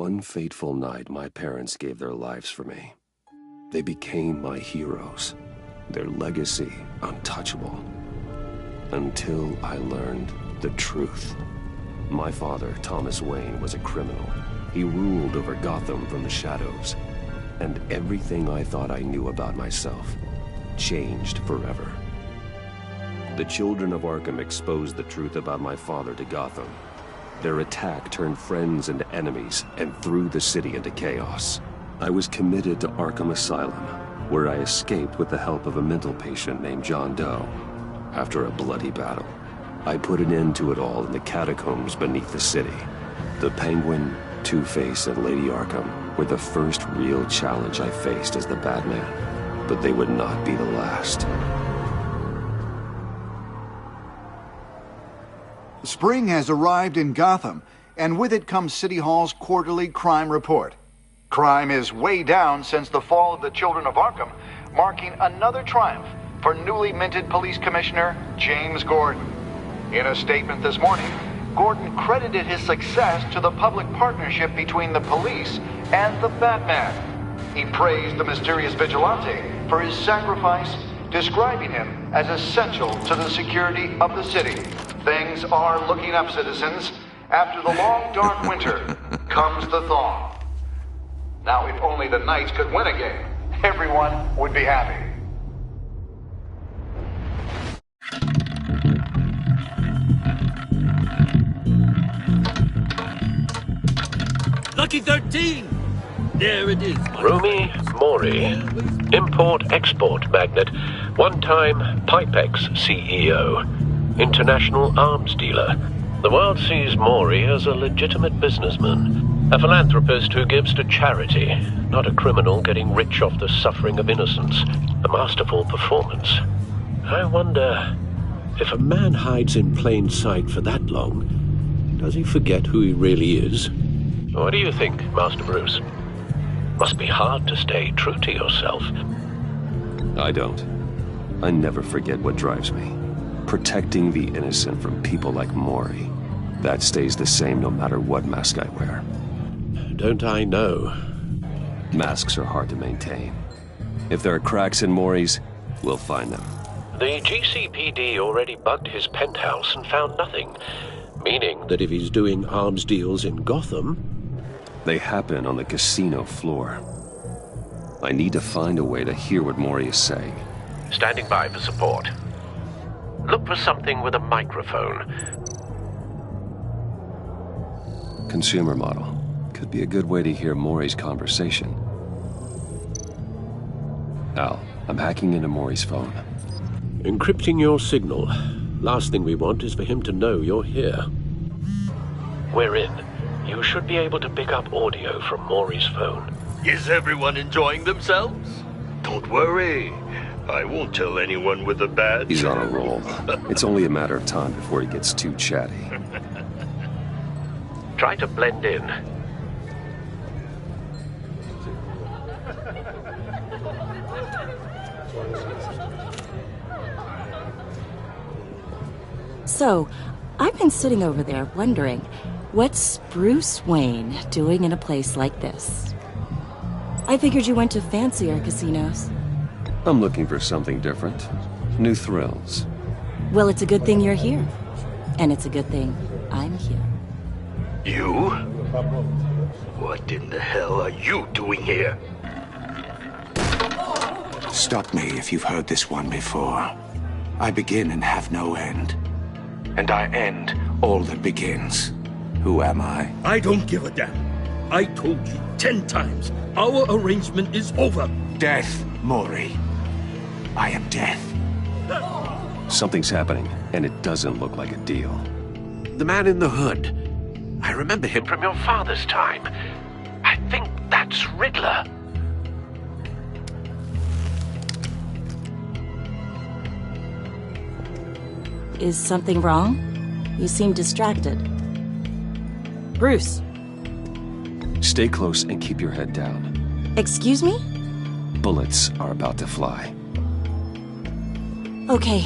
one fateful night, my parents gave their lives for me. They became my heroes, their legacy untouchable. Until I learned the truth. My father, Thomas Wayne, was a criminal. He ruled over Gotham from the shadows. And everything I thought I knew about myself changed forever. The children of Arkham exposed the truth about my father to Gotham. Their attack turned friends into enemies and threw the city into chaos. I was committed to Arkham Asylum, where I escaped with the help of a mental patient named John Doe. After a bloody battle, I put an end to it all in the catacombs beneath the city. The Penguin, Two-Face, and Lady Arkham were the first real challenge I faced as the Batman, but they would not be the last. Spring has arrived in Gotham, and with it comes City Hall's quarterly crime report. Crime is way down since the fall of the Children of Arkham, marking another triumph for newly minted Police Commissioner James Gordon. In a statement this morning, Gordon credited his success to the public partnership between the police and the Batman. He praised the mysterious vigilante for his sacrifice, describing him as essential to the security of the city. Things are looking up, citizens. After the long, dark winter comes the thaw. Now, if only the Knights could win a game, everyone would be happy. Lucky 13! There it is. Rumi Mori, import-export magnate, one-time Pipex CEO, international arms dealer. The world sees Mori as a legitimate businessman, a philanthropist who gives to charity, not a criminal getting rich off the suffering of innocence. A masterful performance. I wonder, if a man hides in plain sight for that long, does he forget who he really is? What do you think, Master Bruce? Must be hard to stay true to yourself. I don't. I never forget what drives me. Protecting the innocent from people like Mori. That stays the same no matter what mask I wear. Don't I know? Masks are hard to maintain. If there are cracks in Mori's, we'll find them. The GCPD already bugged his penthouse and found nothing. Meaning that if he's doing arms deals in Gotham... They happen on the casino floor. I need to find a way to hear what Mori is saying. Standing by for support. Look for something with a microphone. Consumer model. Could be a good way to hear Mori's conversation. Al, I'm hacking into Mori's phone. Encrypting your signal. Last thing we want is for him to know you're here. We're in. You should be able to pick up audio from Mori's phone. Is everyone enjoying themselves? Don't worry. I won't tell anyone with a badge. He's on a roll. It's only a matter of time before he gets too chatty. Try to blend in. So, I've been sitting over there wondering, what's Bruce Wayne doing in a place like this? I figured you went to fancier casinos. I'm looking for something different. New thrills. Well, it's a good thing you're here. And it's a good thing I'm here. You? What in the hell are you doing here? Stop me if you've heard this one before. I begin and have no end. And I end all that begins. Who am I? I don't give a damn. I told you 10 times. Our arrangement is over. Death, Mori. I am death. Something's happening, and it doesn't look like a deal. The man in the hood. I remember him from your father's time. I think that's Riddler. Is something wrong? You seem distracted. Bruce. Stay close and keep your head down. Excuse me? Bullets are about to fly. Okay.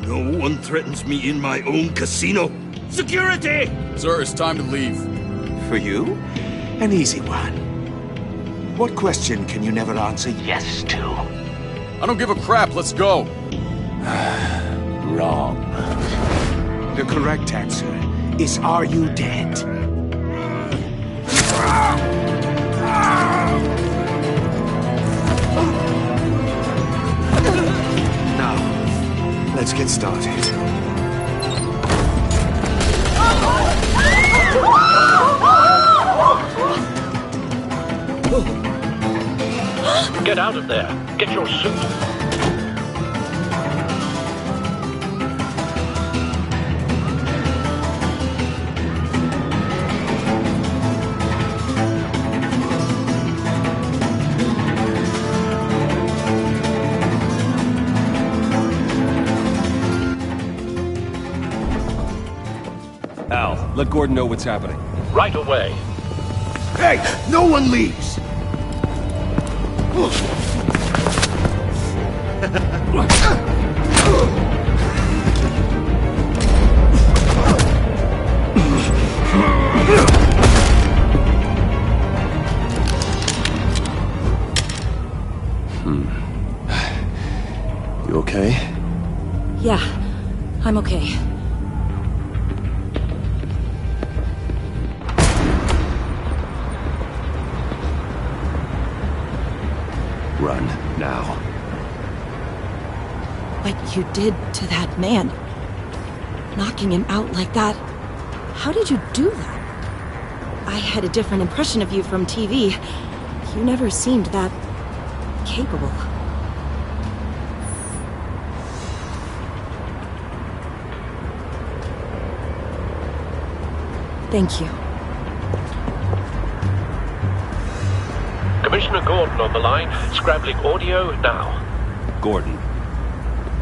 No one threatens me in my own casino. Security! Sir, it's time to leave. For you, an easy one. What question can you never answer yes to? I don't give a crap, let's go! Wrong. The correct answer is, are you dead? Now, let's get started. Get out of there. Get your suit. Al, let Gordon know what's happening. Right away. Hey, no one leaves! You okay? Yeah, I'm okay. Run, now. What you did to that man, knocking him out like that, how did you do that? I had a different impression of you from TV. You never seemed that capable. Thank you. Commissioner Gordon on the line, scrabbling audio now. Gordon.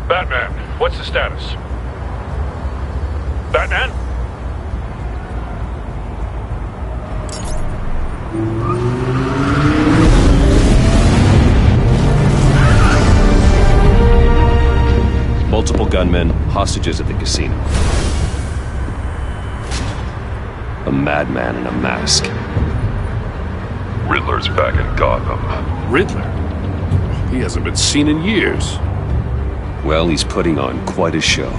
Batman, what's the status? Batman? Multiple gunmen, hostages at the casino. A madman in a mask. Riddler's back in Gotham. Riddler? He hasn't been seen in years. Well, he's putting on quite a show.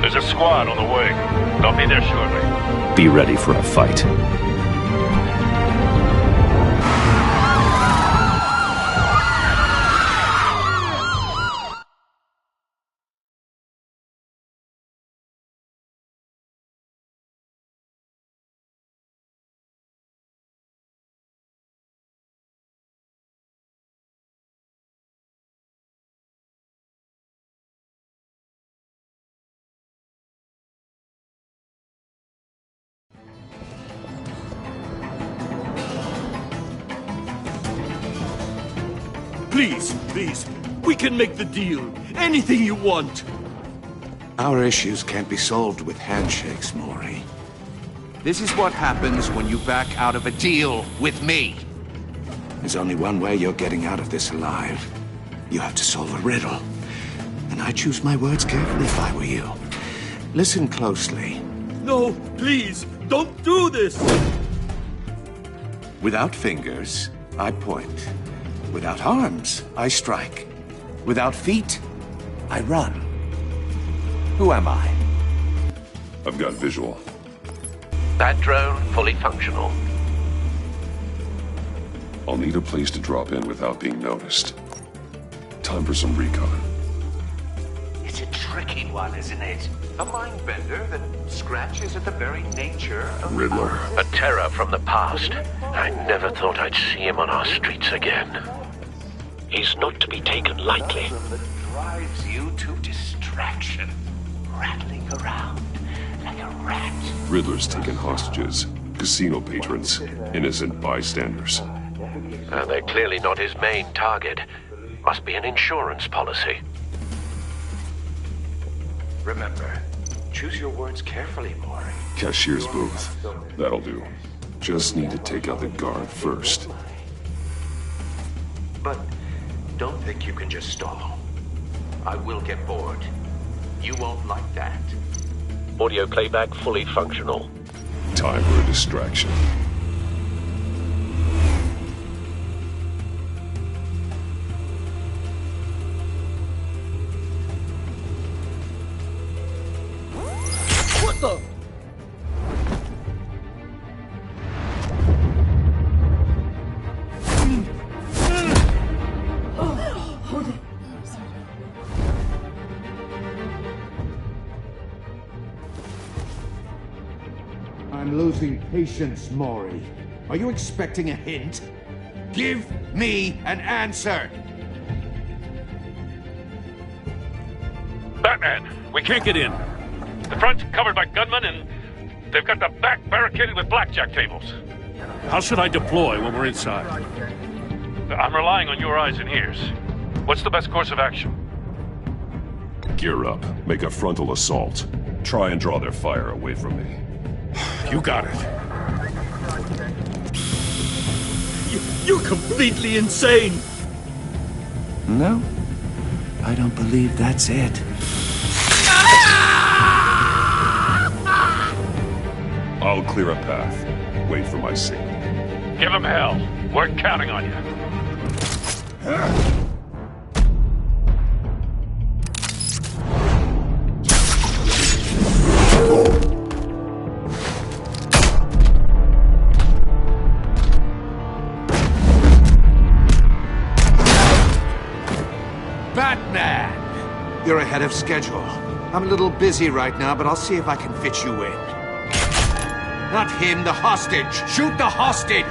There's a squad on the way. They'll be there shortly. Be ready for a fight. Please, we can make the deal. Anything you want. Our issues can't be solved with handshakes, Maury. This is what happens when you back out of a deal with me. There's only one way you're getting out of this alive. You have to solve a riddle. And I choose my words carefully if I were you. Listen closely. No, please, don't do this! Without fingers, I point. Without arms, I strike. Without feet, I run. Who am I? I've got visual. That drone fully functional. I'll need a place to drop in without being noticed. Time for some recon. It's a tricky one, isn't it? A mind bender that scratches at the very nature of Riddler. A terror from the past. I never thought I'd see him on our streets again. He's not to be taken lightly. that drives you to distraction, rattling around like a rat. Riddler's taken hostages. Casino patrons. Innocent bystanders. They're clearly not his main target. Must be an insurance policy. Remember, choose your words carefully, Maury. Cashier's booth. That'll do. Just need to take out the guard first. But don't think you can just stall. I will get bored. You won't like that. Audio playback fully functional. Time for a distraction. What the? I'm losing patience, Maury. Are you expecting a hint? Give me an answer! Batman, we can't get in. The front's covered by gunmen, and they've got the back barricaded with blackjack tables. How should I deploy when we're inside? I'm relying on your eyes and ears. What's the best course of action? Gear up. Make a frontal assault. Try and draw their fire away from me. You got it. You're completely insane! No, I don't believe that's it. I'll clear a path. Wait for my signal. Give them hell. We're counting on you. Batman! You're ahead of schedule. I'm a little busy right now, but I'll see if I can fit you in. Not him, the hostage! Shoot the hostage!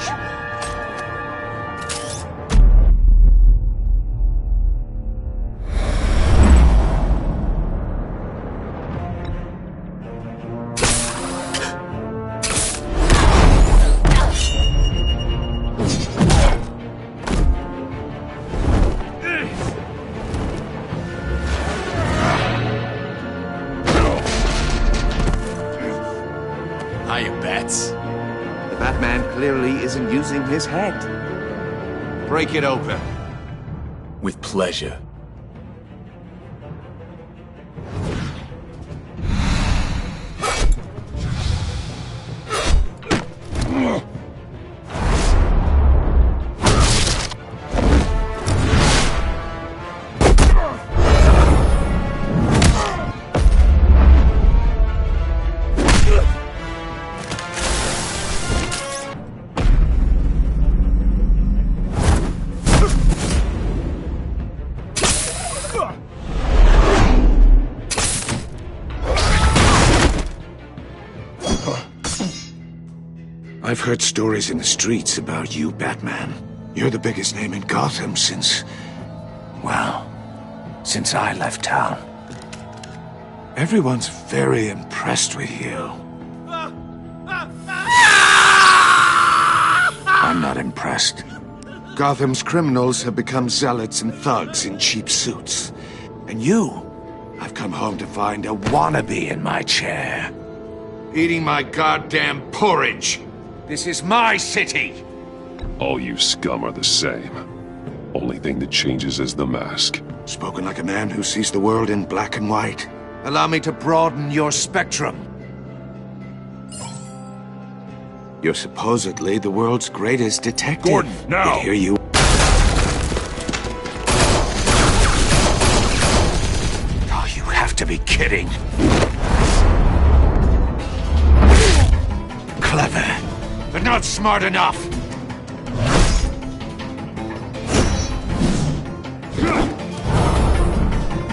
The Batman clearly isn't using his head. Break it open. With pleasure. I've heard stories in the streets about you, Batman. You're the biggest name in Gotham since... well, since I left town. Everyone's very impressed with you. I'm not impressed. Gotham's criminals have become zealots and thugs in cheap suits. And you, I've come home to find a wannabe in my chair. Eating my goddamn porridge. This is my city! All you scum are the same. Only thing that changes is the mask. Spoken like a man who sees the world in black and white. Allow me to broaden your spectrum. You're supposedly the world's greatest detective. Gordon, now! Yet here you... Oh, you have to be kidding. Clever, but not smart enough.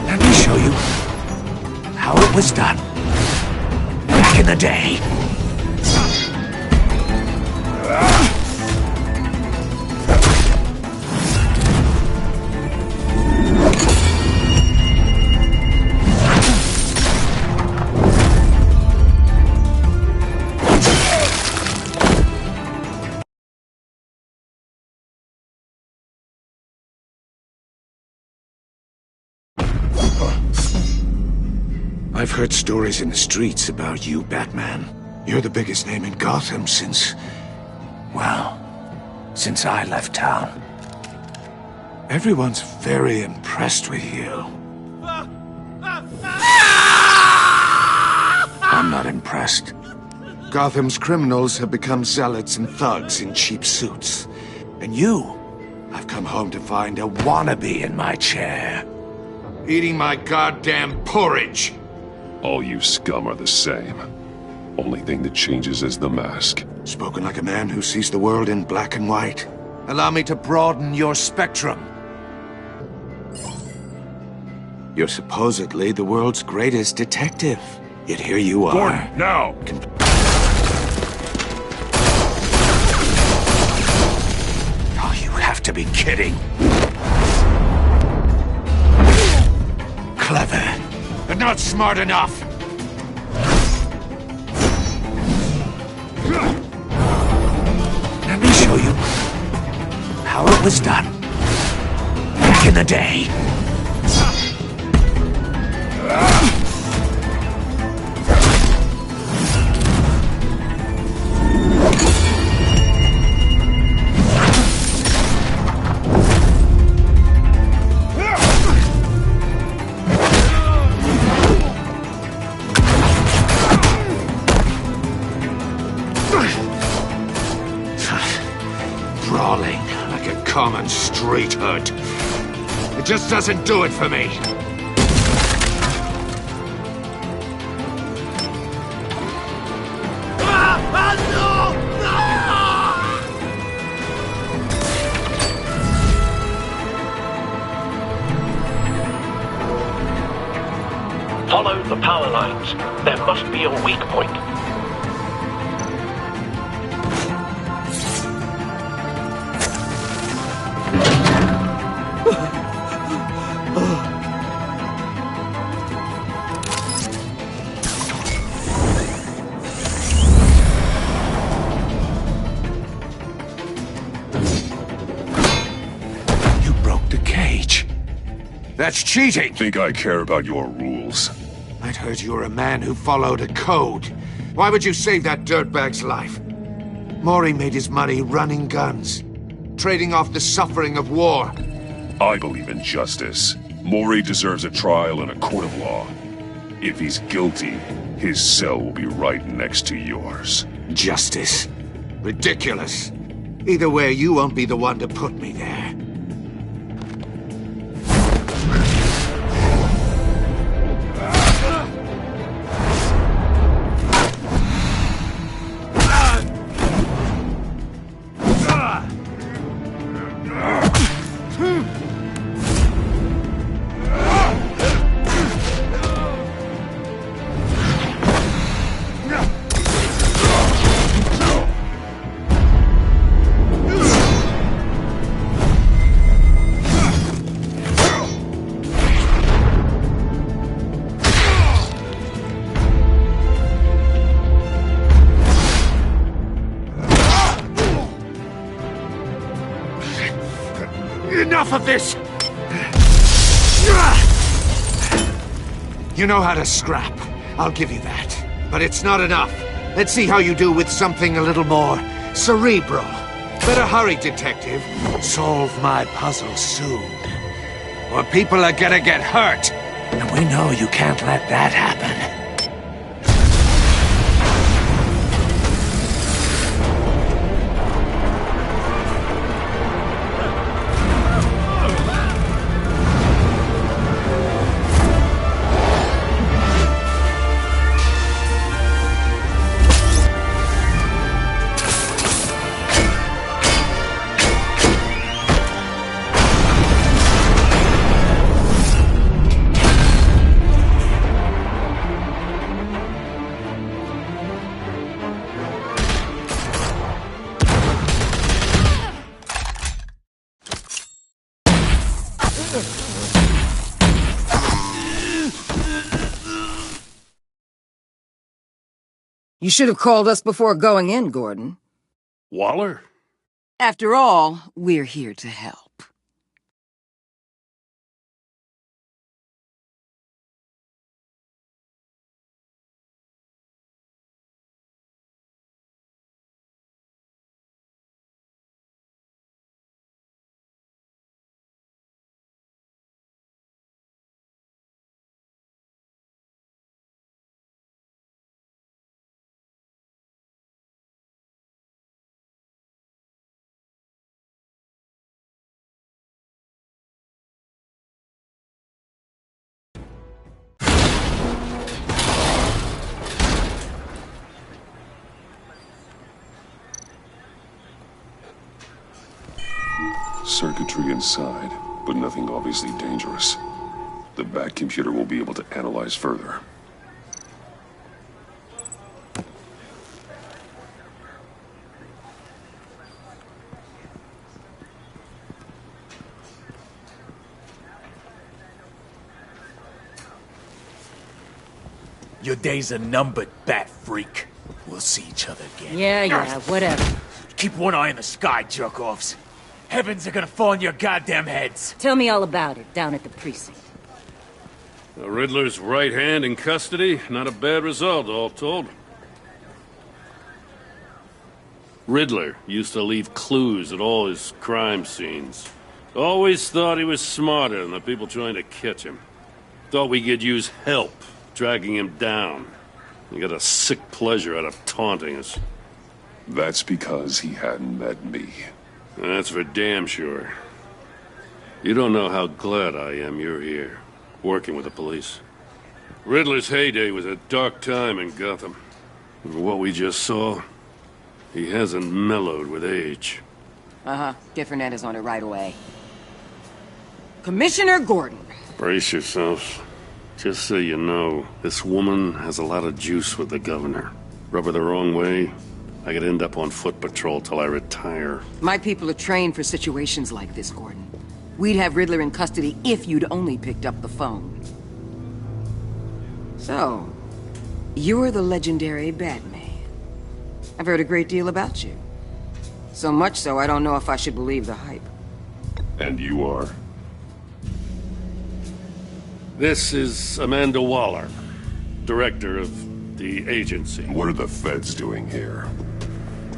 Let me show you how it was done back in the day. I've heard stories in the streets about you, Batman. You're the biggest name in Gotham since... well, since I left town. Everyone's very impressed with you. impressed. Gotham's criminals have become zealots and thugs in cheap suits. And you, I've come home to find a wannabe in my chair. Eating my goddamn porridge! All you scum are the same. Only thing that changes is the mask. Spoken like a man who sees the world in black and white. Allow me to broaden your spectrum. You're supposedly the world's greatest detective. Yet here you are. Gordon, now! Oh, you have to be kidding. Clever, but not smart enough. Let me show you how it was done back in the day. Brawling like a common street hood. It just doesn't do it for me. Follow the power lines. There must be a weak point. You broke the cage. That's cheating! Think I care about your rules? I'd heard you were a man who followed a code. Why would you save that dirtbag's life? Mori made his money running guns, trading off the suffering of war. I believe in justice. Mori deserves a trial in a court of law. If he's guilty, his cell will be right next to yours. Justice? Ridiculous. Either way, you won't be the one to put me there. Enough of this! You know how to scrap. I'll give you that. But it's not enough. Let's see how you do with something a little more cerebral. Better hurry, detective. Solve my puzzle soon. Or people are gonna get hurt. And we know you can't let that happen. You should have called us before going in, Gordon. Waller? After all, we're here to help. circuitry inside, but nothing obviously dangerous. The back computer will be able to analyze further. Your days are numbered, bat freak. We'll see each other again. Yeah, whatever. Keep one eye in the sky, jerk-offs. Heavens are gonna fall on your goddamn heads. Tell me all about it, down at the precinct. The Riddler's right hand in custody. Not a bad result, all told. Riddler used to leave clues at all his crime scenes. Always thought he was smarter than the people trying to catch him. Thought we could use help dragging him down. He got a sick pleasure out of taunting us. That's because he hadn't met me. That's for damn sure. You don't know how glad I am you're here, working with the police. Riddler's heyday was a dark time in Gotham. And what we just saw, he hasn't mellowed with age. Get Fernandez on it right away. Commissioner Gordon. Brace yourselves. Just so you know, this woman has a lot of juice with the governor. Rub her the wrong way, I could end up on foot patrol till I retire. My people are trained for situations like this, Gordon. We'd have Riddler in custody if you'd only picked up the phone. So, you're the legendary Batman. I've heard a great deal about you. So much so, I don't know if I should believe the hype. And you are? This is Amanda Waller, director of the agency. What are the feds doing here?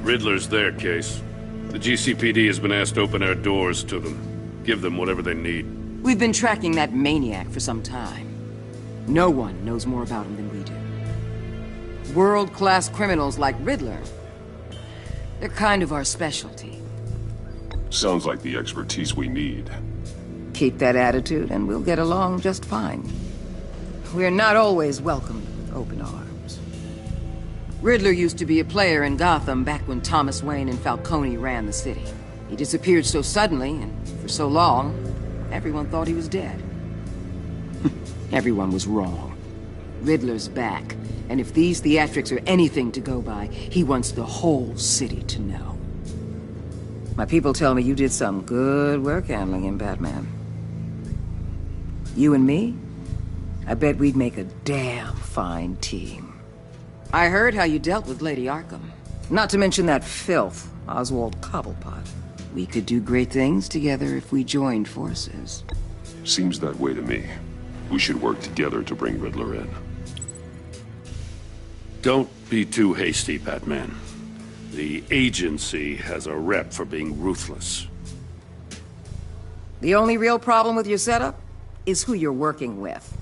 Riddler's their case. The GCPD has been asked to open our doors to them. Give them whatever they need. We've been tracking that maniac for some time. No one knows more about him than we do. World-class criminals like Riddler. They're kind of our specialty. Sounds like the expertise we need. Keep that attitude and we'll get along just fine. We're not always welcomed with open arms. Riddler used to be a player in Gotham back when Thomas Wayne and Falcone ran the city. He disappeared so suddenly and for so long, everyone thought he was dead. Everyone was wrong. Riddler's back, and if these theatrics are anything to go by, he wants the whole city to know. My people tell me you did some good work handling him, Batman. You and me? I bet we'd make a damn fine team. I heard how you dealt with Lady Arkham. Not to mention that filth, Oswald Cobblepot. We could do great things together if we joined forces. Seems that way to me. We should work together to bring Riddler in. Don't be too hasty, Batman. The agency has a rep for being ruthless. The only real problem with your setup is who you're working with.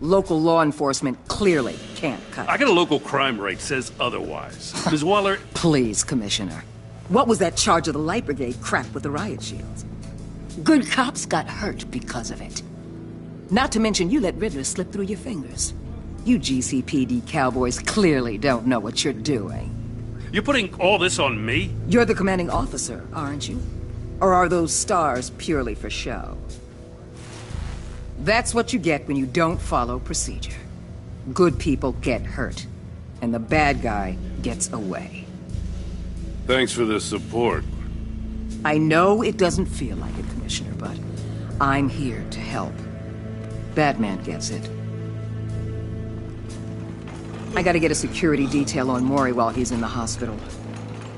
Local law enforcement clearly can't cut it. I got a local crime rate says otherwise. Ms. Waller... Please, Commissioner. What was that charge of the Light Brigade crap with the riot shields? Good cops got hurt because of it. Not to mention you let Riddler slip through your fingers. You GCPD cowboys clearly don't know what you're doing. You're putting all this on me? You're the commanding officer, aren't you? Or are those stars purely for show? That's what you get when you don't follow procedure. Good people get hurt, and the bad guy gets away. Thanks for the support. I know it doesn't feel like it, Commissioner, but I'm here to help. Batman gets it. I gotta get a security detail on Mori while he's in the hospital.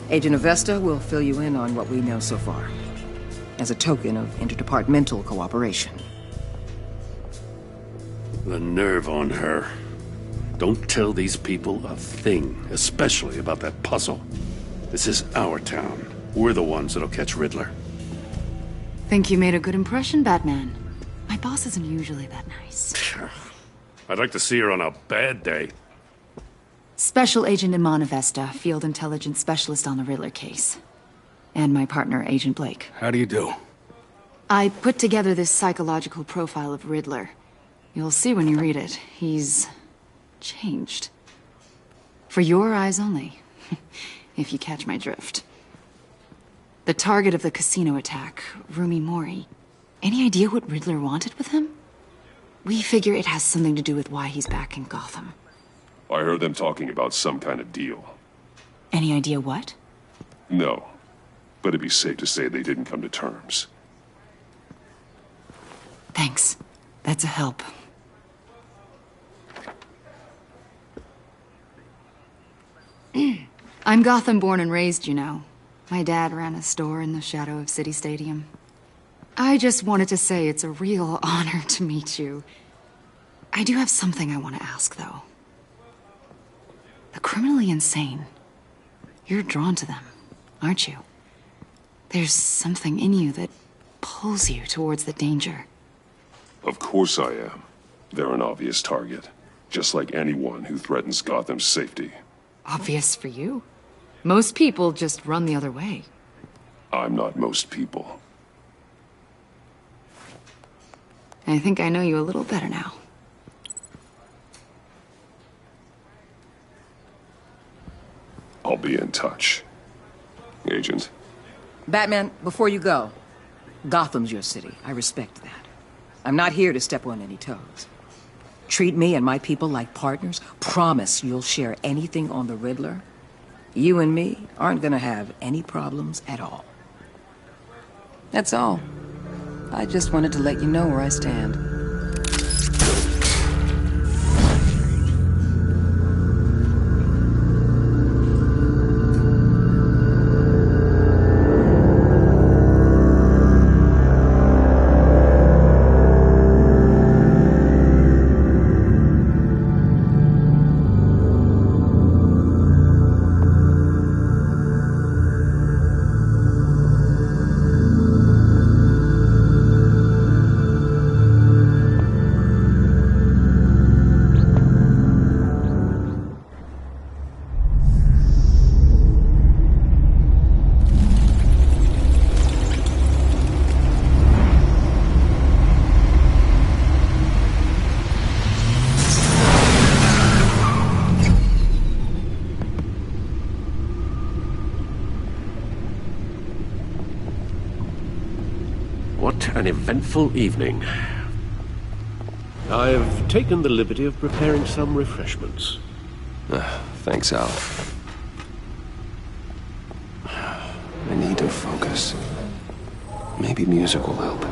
Agent Avesta will fill you in on what we know so far, as a token of interdepartmental cooperation. The nerve on her. Don't tell these people a thing, especially about that puzzle. This is our town. We're the ones that'll catch Riddler. Think you made a good impression, Batman. My boss isn't usually that nice. I'd like to see her on a bad day. Special Agent Iman Avesta, Field Intelligence Specialist on the Riddler case. And my partner, Agent Blake. How do you do? I put together this psychological profile of Riddler. You'll see when you read it. He's changed. For your eyes only, if you catch my drift. The target of the casino attack, Rumi Mori. Any idea what Riddler wanted with him? We figure it has something to do with why he's back in Gotham. I heard them talking about some kind of deal. Any idea what? No, but it'd be safe to say they didn't come to terms. Thanks. That's a help. I'm Gotham born and raised, you know. My dad ran a store in the shadow of City Stadium. I just wanted to say it's a real honor to meet you. I do have something I want to ask, though. The criminally insane. You're drawn to them, aren't you? There's something in you that pulls you towards the danger. Of course I am. They're an obvious target, just like anyone who threatens Gotham's safety. Obvious for you. Most people just run the other way. I'm not most people. I think I know you a little better now. I'll be in touch. Agent. Batman, before you go, Gotham's your city. I respect that. I'm not here to step on any toes. Treat me and my people like partners. Promise you'll share anything on the Riddler. You and me aren't gonna have any problems at all. That's all. I just wanted to let you know where I stand. What an eventful evening. I've taken the liberty of preparing some refreshments. Thanks, Al. I need to focus. Maybe music will help.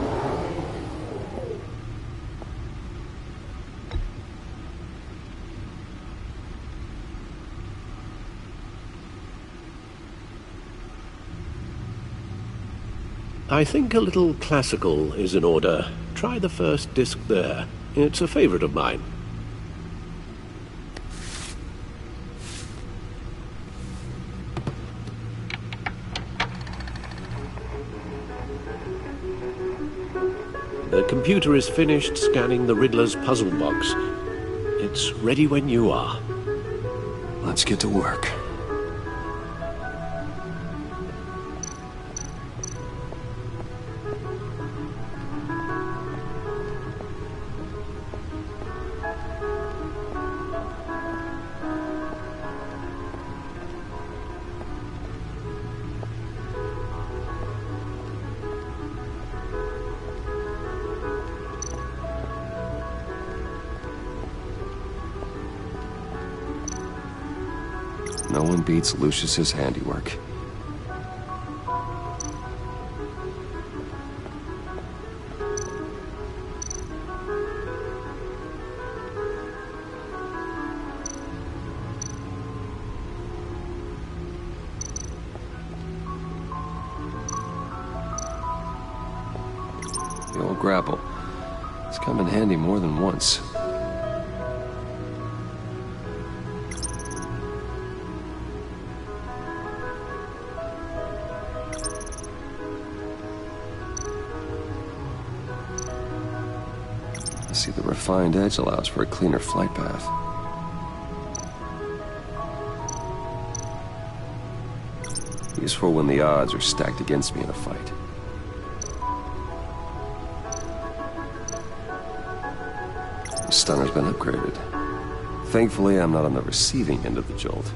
I think a little classical is in order. Try the first disc there. It's a favorite of mine. The computer is finished scanning the Riddler's puzzle box. It's ready when you are. Let's get to work. No one beats Lucius's handiwork. The old grapple. It's come in handy more than once. See, the refined edge allows for a cleaner flight path. Useful when the odds are stacked against me in a fight. The stunner's been upgraded. Thankfully, I'm not on the receiving end of the jolt.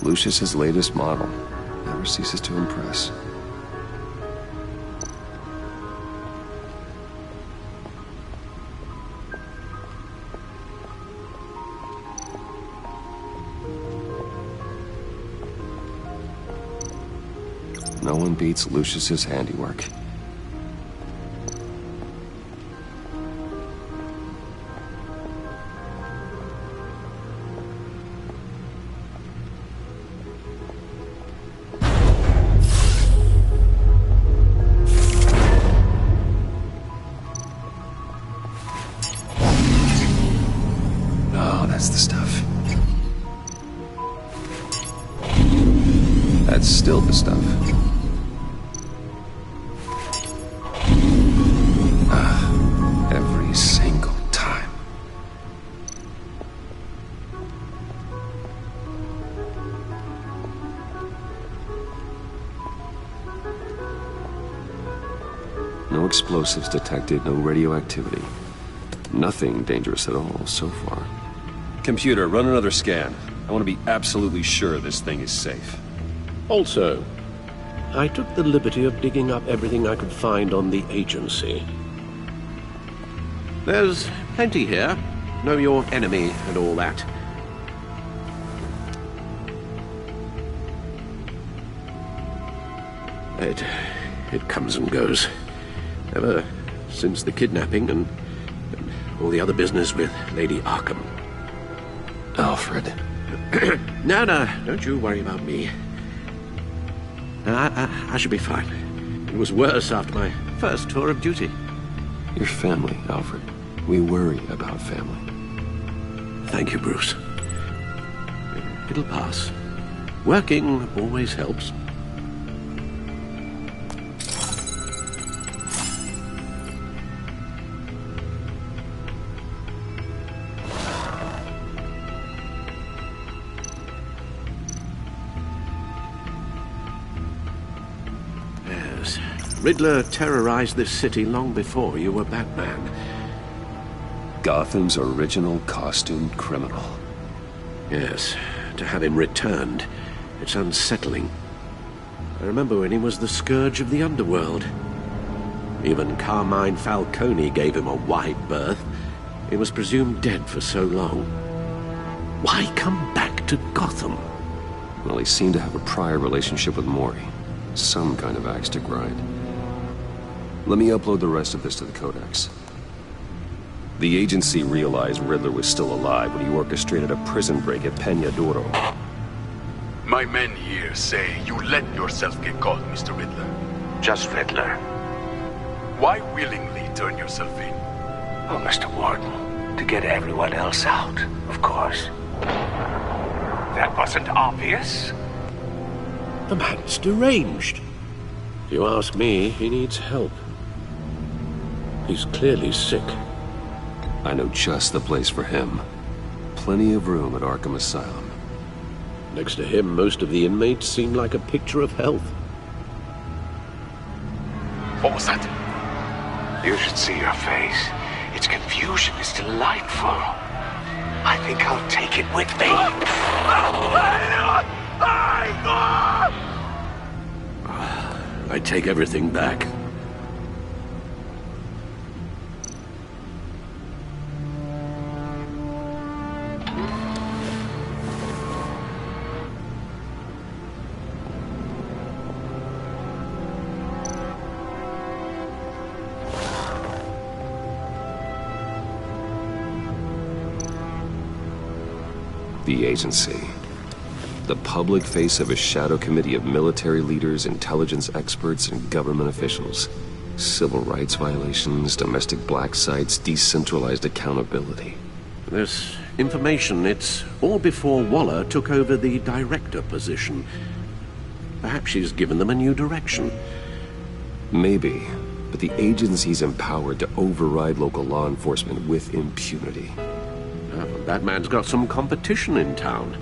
Lucius's latest model. Never ceases to impress. No one beats Lucius's handiwork. Oh, that's the stuff. That's still the stuff. Every single time. No explosives detected, no radioactivity. Nothing dangerous at all so far. Computer, run another scan. I want to be absolutely sure this thing is safe. Also, I took the liberty of digging up everything I could find on the agency. There's plenty here. Know your enemy and all that. It comes and goes. Ever since the kidnapping and all the other business with Lady Arkham. Alfred. No, don't you worry about me. I should be fine. It was worse after my first tour of duty. Your family, Alfred. We worry about family. Thank you, Bruce. It'll pass. Working always helps. Yes. Riddler terrorized this city long before you were Batman. Gotham's original costumed criminal. Yes, to have him returned, it's unsettling. I remember when he was the scourge of the underworld. Even Carmine Falcone gave him a wide berth. He was presumed dead for so long. Why come back to Gotham? Well, he seemed to have a prior relationship with Mori. Some kind of axe to grind. Let me upload the rest of this to the Codex. The agency realized Riddler was still alive when he orchestrated a prison break at Peña Duro. My men here say you let yourself get caught, Mr. Riddler. Just Riddler. Why willingly turn yourself in? Oh, Mr. Warden, to get everyone else out, of course. That wasn't obvious. The man's deranged. If you ask me, he needs help. He's clearly sick. I know just the place for him. Plenty of room at Arkham Asylum. Next to him, most of the inmates seem like a picture of health. What was that? You should see your face. Its confusion is delightful. I think I'll take it with me. I take everything back. The agency. The public face of a shadow committee of military leaders, intelligence experts, and government officials. Civil rights violations, domestic black sites, decentralized accountability. This information, it's all before Waller took over the director position. Perhaps she's given them a new direction. Maybe, but the agency's empowered to override local law enforcement with impunity. Batman's got some competition in town.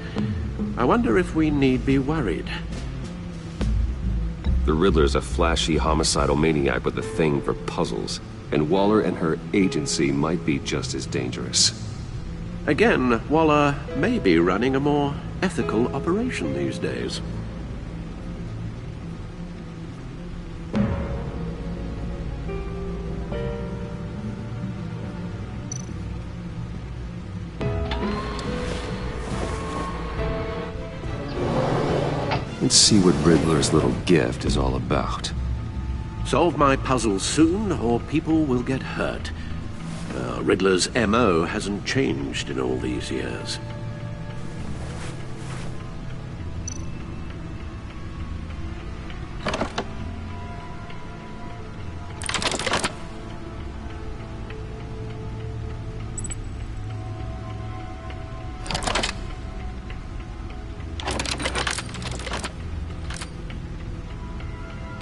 I wonder if we need be worried. The Riddler's a flashy homicidal maniac with a thing for puzzles, and Waller and her agency might be just as dangerous. Again, Waller may be running a more ethical operation these days. Let's see what Riddler's little gift is all about. Solve my puzzle soon, or people will get hurt. Riddler's MO hasn't changed in all these years.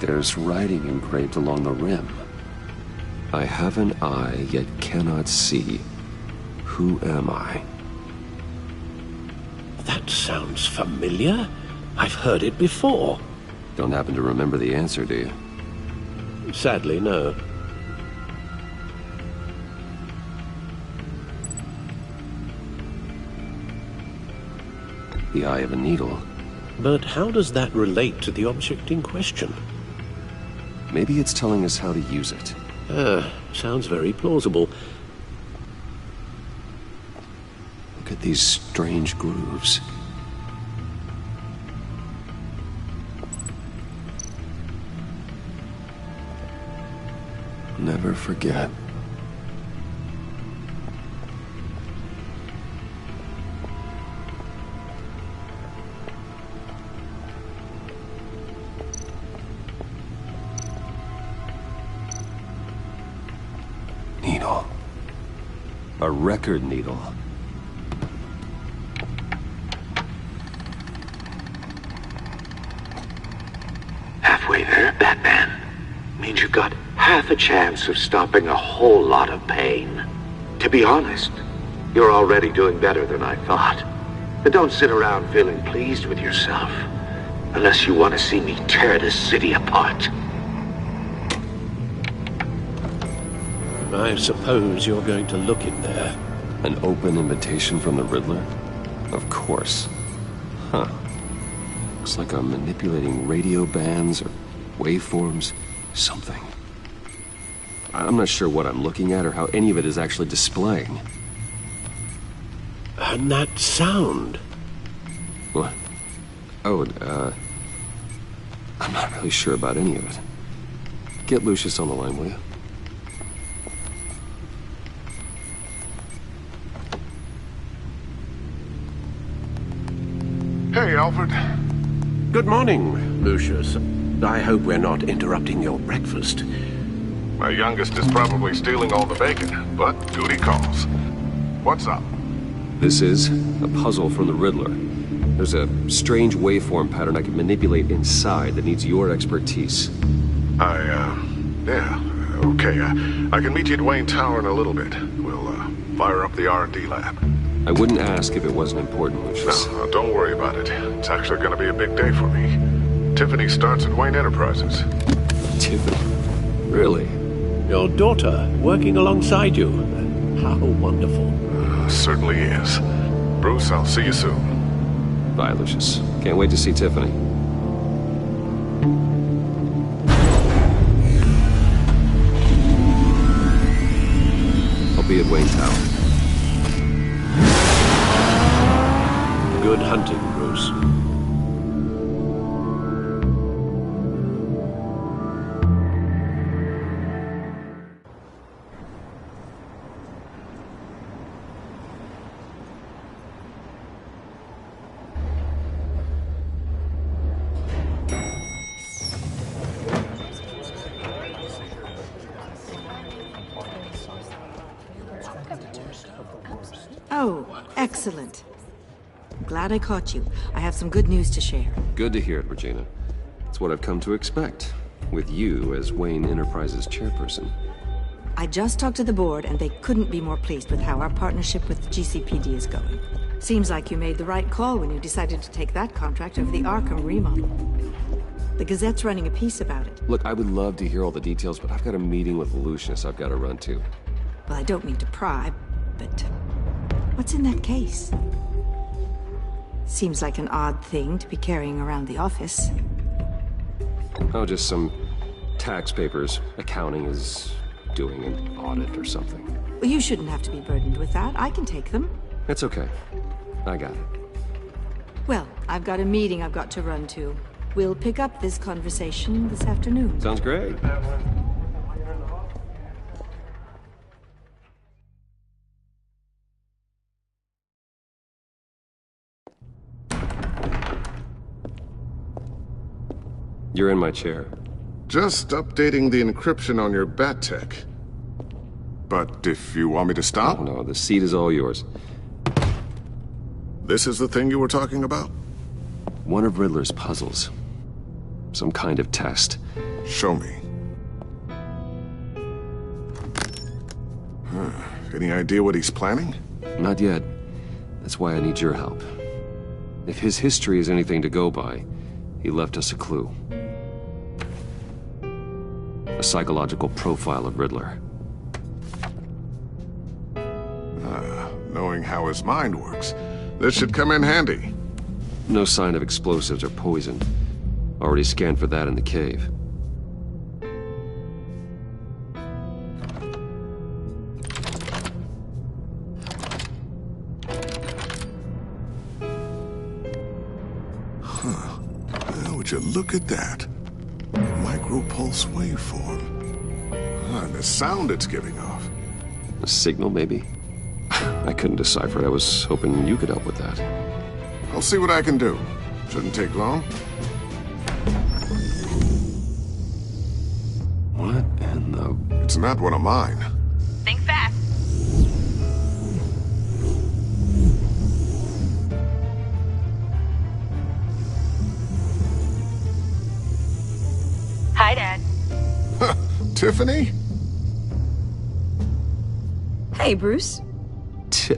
There's writing engraved along the rim. I have an eye, yet cannot see. Who am I? That sounds familiar. I've heard it before. Don't happen to remember the answer, do you? Sadly, no. The eye of a needle. But how does that relate to the object in question? Maybe it's telling us how to use it. Sounds very plausible. Look at these strange grooves. Never forget. Needle. A record needle. Halfway there, Batman. Means you've got half a chance of stopping a whole lot of pain. To be honest, you're already doing better than I thought. But don't sit around feeling pleased with yourself. Unless you want to see me tear this city apart. I suppose you're going to look in there. An open invitation from the Riddler? Of course. Huh. Looks like I'm manipulating radio bands or waveforms. Something. I'm not sure what I'm looking at or how any of it is actually displaying. And that sound? What? Oh, I'm not really sure about any of it. Get Lucius on the line, will you? Hey, Alfred. Good morning, Lucius. I hope we're not interrupting your breakfast. My youngest is probably stealing all the bacon, but duty calls. What's up? This is a puzzle from the Riddler. There's a strange waveform pattern I can manipulate inside that needs your expertise. Yeah, okay. I can meet you at Wayne Tower in a little bit. We'll, fire up the R&D lab. I wouldn't ask if it wasn't important, Lucius. No, don't worry about it. It's actually gonna be a big day for me. Tiffany starts at Wayne Enterprises. Tiffany? Really? Your daughter, working alongside you. How wonderful. Certainly is. Bruce, I'll see you soon. Bye, Lucius. Can't wait to see Tiffany. I'll be at Wayne Tower. Good hunting, Bruce. Oh, excellent. Glad I caught you. I have some good news to share. Good to hear it, Regina. It's what I've come to expect, with you as Wayne Enterprises chairperson. I just talked to the board, and they couldn't be more pleased with how our partnership with GCPD is going. Seems like you made the right call when you decided to take that contract over the Arkham remodel. The Gazette's running a piece about it. Look, I would love to hear all the details, but I've got a meeting with Lucius I've got to run to. Well, I don't mean to pry, but what's in that case? Seems like an odd thing to be carrying around the office. Oh, just some tax papers. Accounting is doing an audit or something. Well, you shouldn't have to be burdened with that. I can take them. It's okay. I got it. Well, I've got a meeting I've got to run to. We'll pick up this conversation this afternoon. Sounds great. You're in my chair. Just updating the encryption on your bat tech. But if you want me to stop? Oh, no, the seat is all yours. This is the thing you were talking about? One of Riddler's puzzles. Some kind of test. Show me. Any idea what he's planning? Not yet. That's why I need your help. If his history is anything to go by, he left us a clue. A psychological profile of Riddler. Knowing how his mind works, this should come in handy. No sign of explosives or poison. Already scanned for that in the cave. Would you look at that? Micropulse waveform. And the sound it's giving off. A signal, maybe? I couldn't decipher it. I was hoping you could help with that. I'll see what I can do. Shouldn't take long. What in the... It's not one of mine. Think fast. Hi, Dad. Tiffany? Hey, Bruce.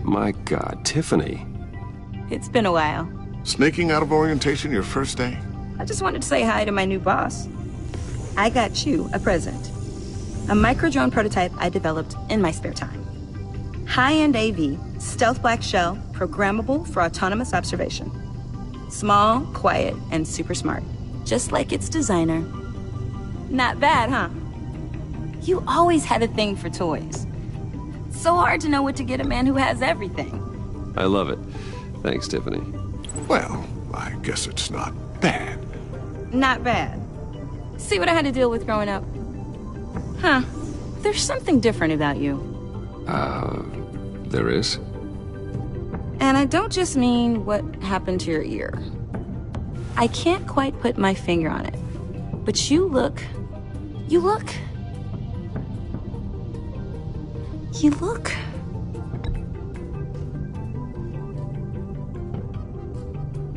My God, Tiffany. It's been a while. Sneaking out of orientation your first day? I just wanted to say hi to my new boss. I got you a present. A micro-drone prototype I developed in my spare time. High-end AV, stealth black shell, programmable for autonomous observation. Small, quiet, and super smart. Just like its designer. Not bad, huh? You always had a thing for toys. So hard to know what to get a man who has everything. I love it. Thanks, Tiffany. Well, I guess it's not bad. Not bad. See what I had to deal with growing up? Huh. There's something different about you. There is? And I don't just mean what happened to your ear. I can't quite put my finger on it. But you look...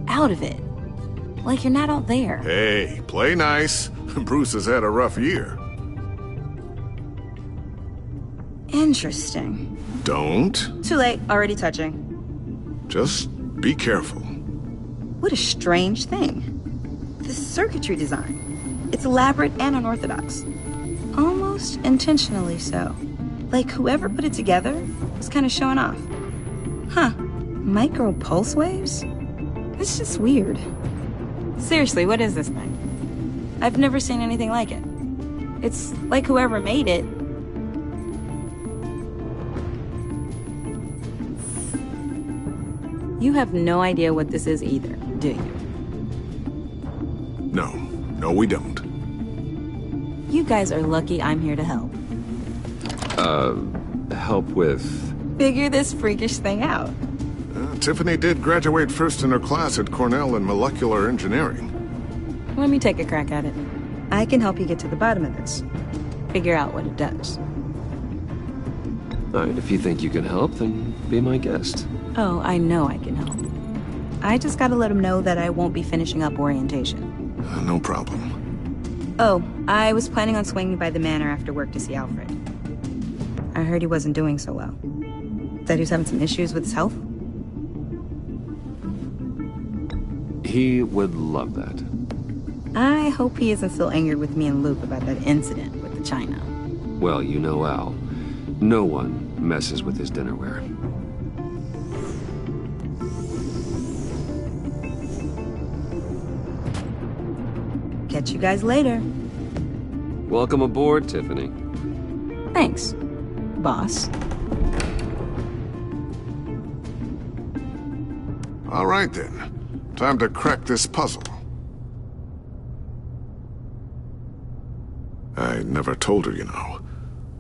out of it. Like you're not out there. Hey, play nice. Bruce has had a rough year. Interesting. Don't. Too late, already touching. Just be careful. What a strange thing. The circuitry design. It's elaborate and unorthodox. Almost intentionally so. Like whoever put it together was kind of showing off. Huh. Micro pulse waves? It's just weird. Seriously, what is this thing? I've never seen anything like it. It's like whoever made it... You have no idea what this is either, do you? No, we don't. You guys are lucky I'm here to help. Help with... Figure this freakish thing out. Tiffany did graduate first in her class at Cornell in molecular engineering. Let me take a crack at it. I can help you get to the bottom of this. Figure out what it does. All right, if you think you can help, then be my guest. Oh, I know I can help. I just gotta let him know that I won't be finishing up orientation. No problem. Oh, I was planning on swinging by the manor after work to see Alfred. I heard he wasn't doing so well. That he was having some issues with his health? He would love that. I hope he isn't still angered with me and Luke about that incident with the china. Well, you know Al. No one messes with his dinnerware. Catch you guys later. Welcome aboard, Tiffany. Thanks, boss. All right then. Time to crack this puzzle. I never told her, you know.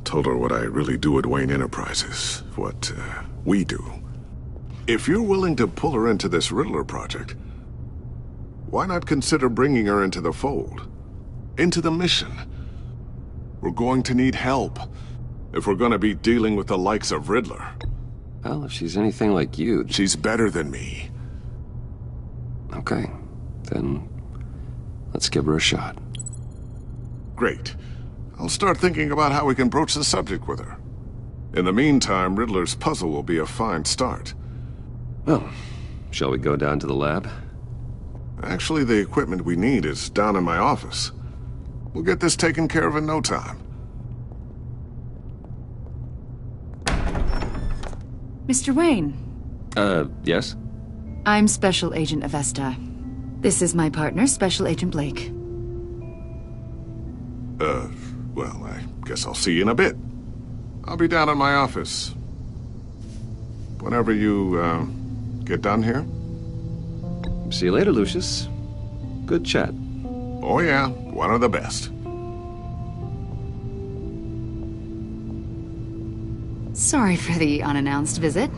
Told her what I really do at Wayne Enterprises. What, we do. If you're willing to pull her into this Riddler project, why not consider bringing her into the fold? Into the mission? We're going to need help if we're gonna be dealing with the likes of Riddler. Well, if she's anything like you... She's better than me. Okay, then let's give her a shot. Great. I'll start thinking about how we can broach the subject with her. In the meantime, Riddler's puzzle will be a fine start. Well, shall we go down to the lab? Actually, the equipment we need is down in my office. We'll get this taken care of in no time. Mr. Wayne. Yes? I'm Special Agent Avesta. This is my partner, Special Agent Blake. Well, I guess I'll see you in a bit. I'll be down in my office. Whenever you, get done here. See you later, Lucius. Good chat. Oh yeah, one of the best. Sorry for the unannounced visit.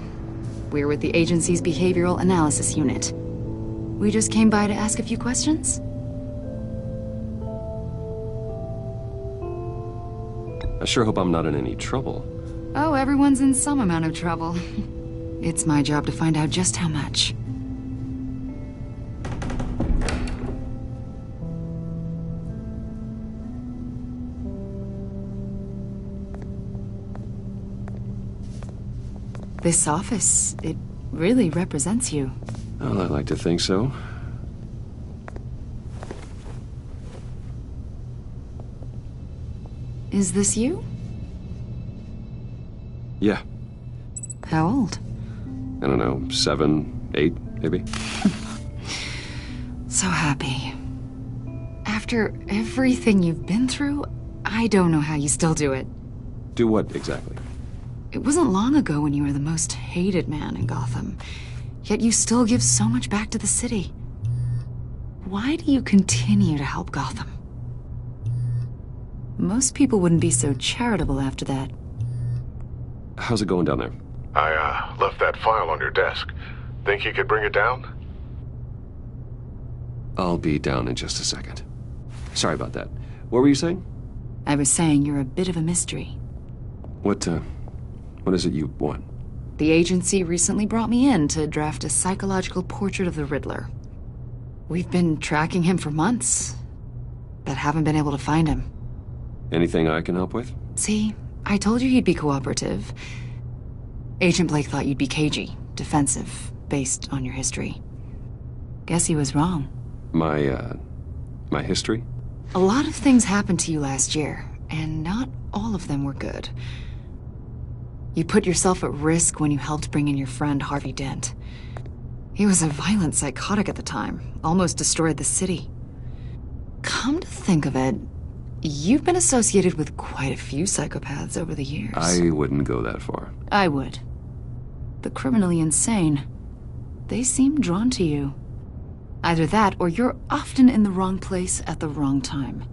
We're with the agency's Behavioral Analysis Unit. We just came by to ask a few questions. I sure hope I'm not in any trouble. Oh, everyone's in some amount of trouble. It's my job to find out just how much. This office, it really represents you. Well, I'd like to think so. Is this you? Yeah. How old? I don't know, 7, 8, maybe? So happy. After everything you've been through, I don't know how you still do it. Do what, exactly? It wasn't long ago when you were the most hated man in Gotham, yet you still give so much back to the city. Why do you continue to help Gotham? Most people wouldn't be so charitable after that. How's it going down there? I, left that file on your desk. Think you could bring it down? I'll be down in just a second. Sorry about that. What were you saying? I was saying you're a bit of a mystery. What is it you want? The agency recently brought me in to draft a psychological portrait of the Riddler. We've been tracking him for months, but haven't been able to find him. Anything I can help with? See, I told you he'd be cooperative. Agent Blake thought you'd be cagey, defensive, based on your history. Guess he was wrong. My history? A lot of things happened to you last year, and not all of them were good. You put yourself at risk when you helped bring in your friend Harvey Dent. He was a violent psychotic at the time, almost destroyed the city. Come to think of it, you've been associated with quite a few psychopaths over the years. I wouldn't go that far. I would. The criminally insane. They seem drawn to you. Either that, or you're often in the wrong place at the wrong time.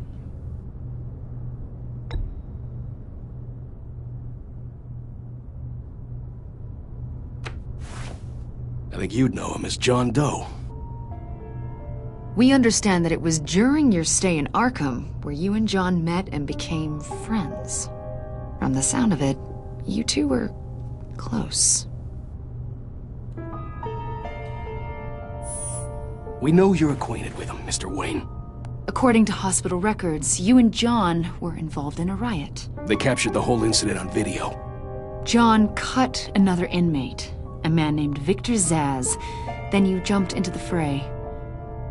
I think you'd know him as John Doe. We understand that it was during your stay in Arkham where you and John met and became friends. From the sound of it, you two were close. We know you're acquainted with him, Mr. Wayne. According to hospital records, you and John were involved in a riot. They captured the whole incident on video. John cut another inmate, a man named Victor Zsasz. Then you jumped into the fray.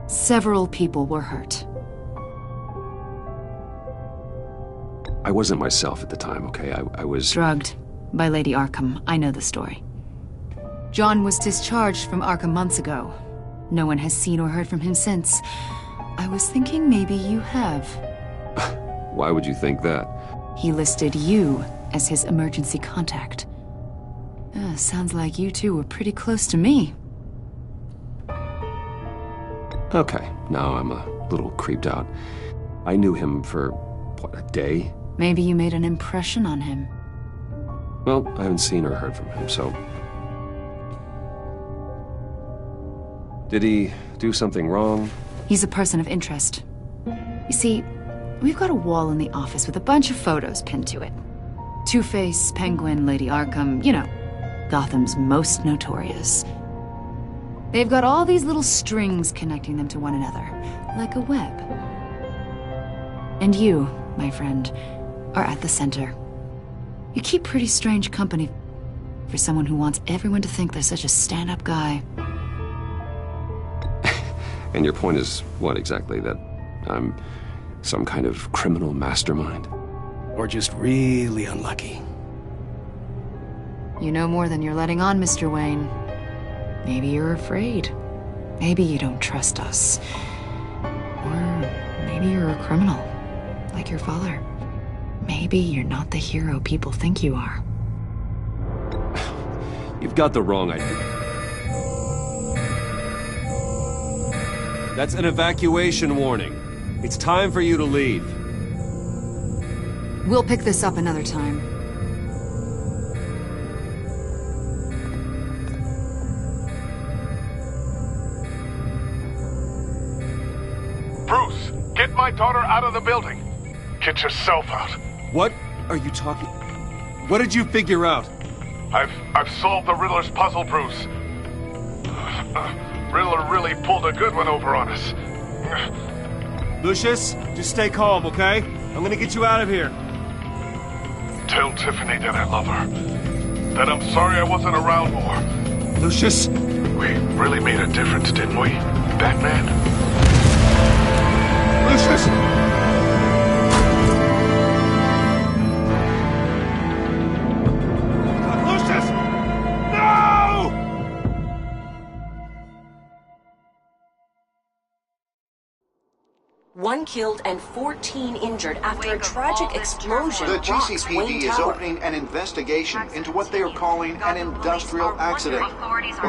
Several people were hurt. I wasn't myself at the time, okay? I was... drugged by Lady Arkham. I know the story. John was discharged from Arkham months ago. No one has seen or heard from him since. I was thinking maybe you have. Why would you think that? He listed you as his emergency contact. Sounds like you two were pretty close to me. Okay, now I'm a little creeped out. I knew him for, what, a day? Maybe you made an impression on him. Well, I haven't seen or heard from him, so... Did he do something wrong? He's a person of interest. You see, we've got a wall in the office with a bunch of photos pinned to it. Two-Face, Penguin, Lady Arkham, you know, Gotham's most notorious. They've got all these little strings connecting them to one another, like a web. And you, my friend, are at the center. You keep pretty strange company for someone who wants everyone to think they're such a stand-up guy. And your point is what exactly? That I'm some kind of criminal mastermind? Or just really unlucky? You know more than you're letting on, Mr. Wayne. Maybe you're afraid. Maybe you don't trust us. Or maybe you're a criminal, like your father. Maybe you're not the hero people think you are. You've got the wrong idea. That's an evacuation warning. It's time for you to leave. We'll pick this up another time. Bruce, get my daughter out of the building. Get yourself out. What are you talking... What did you figure out? I've solved the Riddler's puzzle, Bruce. Riddler really pulled a good one over on us. Lucius, just stay calm, okay? I'm gonna get you out of here. Tell Tiffany that I love her. That I'm sorry I wasn't around more. Lucius! We really made a difference, didn't we, Batman? Lucius! Lucius! No! One killed and 14 injured after a tragic explosion. The rocks GCPD Wayne is Tower. opening an investigation into what they are calling an industrial accident.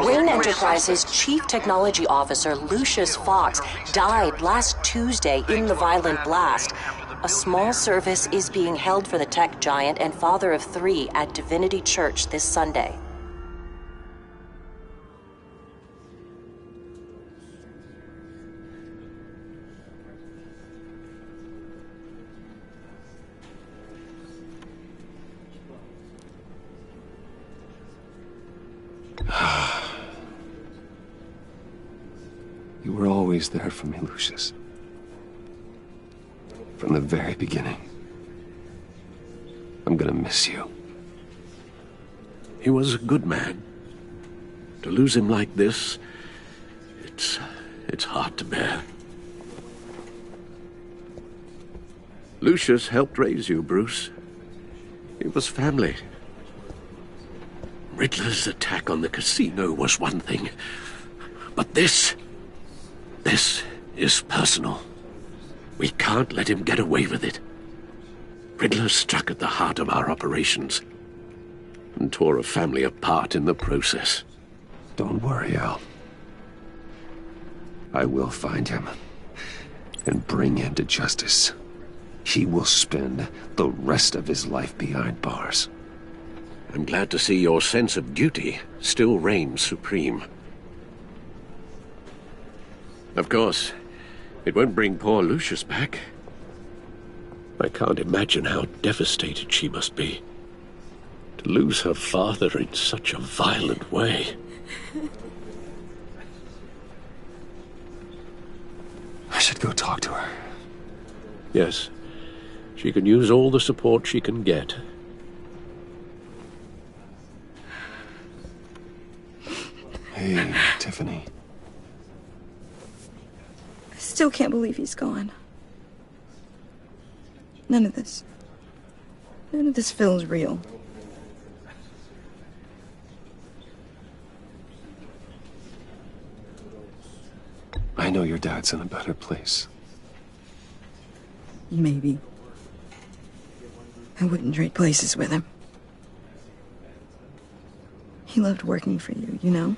Wayne Enterprises' chief technology officer, Lucius Fox, died last Tuesday in the violent blast. A small service is being held for the tech giant and father of 3 at Divinity Church this Sunday. You were always there for me, Lucius. From the very beginning. I'm gonna miss you. He was a good man. To lose him like this, it's hard to bear. Lucius helped raise you, Bruce. It was family. Riddler's attack on the casino was one thing, but this is personal. We can't let him get away with it. Riddler struck at the heart of our operations and tore a family apart in the process. Don't worry, Al. I will find him and bring him to justice. He will spend the rest of his life behind bars. I'm glad to see your sense of duty still reigns supreme. Of course, it won't bring poor Lucius back. I can't imagine how devastated she must be. To lose her father in such a violent way. I should go talk to her. Yes, she can use all the support she can get. Hey, Tiffany. I still can't believe he's gone. None of this feels real. I know your dad's in a better place. Maybe. I wouldn't trade places with him. He loved working for you, you know?